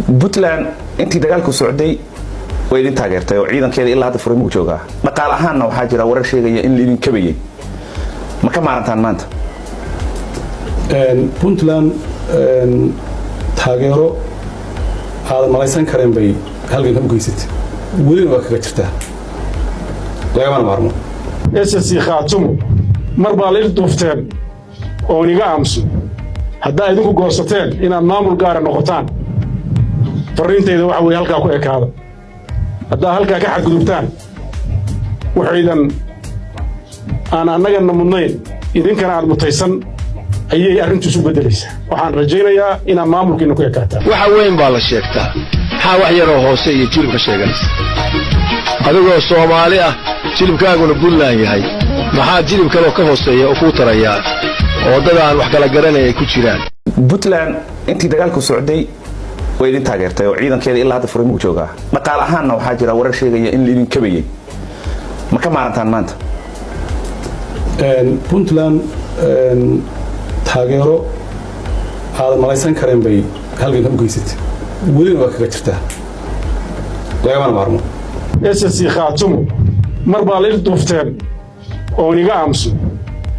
Puntland intii dagaalku socday way idin taageertay oo ciidankeeda ilaa hadda furimu jooga dhaqaal ahaanna waxa jira warar sheegaya in idin kabayay ma ka maarantaan maanta Puntland taageero aad malaysan kareen bay halkan u geysatay weli waa kaga jirtaa lagama maarmo SSC Khaatumo marba la duufteen oo niga amsu hadda idinku goosateen inaad maamul gaar ah noqotaan fariintayda waxa way halka ku ekaada hadda halka ka xadgudubtaan waxaydan aan anaga mudnayn idinkana aad mutaysan ayay arrintu isu bedelaysaa waxaan rajaynayaa inaan maamulkiina ku ekaataan waxa weyn baa la sheegtaa waxa wax yar oo hoose iyo jilibka sheeganaysa adigoo Soomaali ah jilibkaaguna Puntland yahay maxaa jilib kale oo ka hooseeya oo ku taraya oo dad aan wax kala garanay ku jiraan Puntland intii dagaalku socday way idin taageertay oo ciidankeeda ilaa hadda furimu jooga dhaqaal ahaanna waxa jira warar sheegaya in idin kabayay ma ka maarantaan maanta Puntland taageero aad malaysan kareen bay halkan u geysatay weli waa kaga jirtaa lagama maarmo SSC Khaatumo marba la duufteen oo niga amsu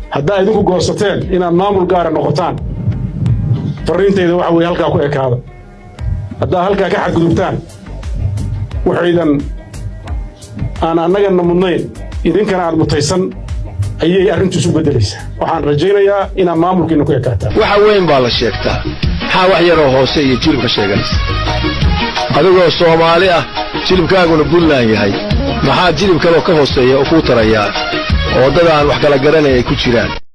hadda idinku goosateen inaad maamul gaar ah noqotaan fariintayda waxa way halka ku ekaada hadda halka ka xadgudubtaan waxaydan aan anaga mudnayn idinkana aad mutaysan ayay arrintu isu bedelaysaa waxaan rajaynayaa inaan maamulkiina ku ekaataan waxa weyn baa la sheegtaa waxa wax yar oo hoose iyo jilibka sheeganaysa adigoo Soomaali ah jilibkaaguna Puntland yahay maxaa jilib kale oo ka hooseeya oo ku taraya oo dad aan wax kala garanay ku jiraan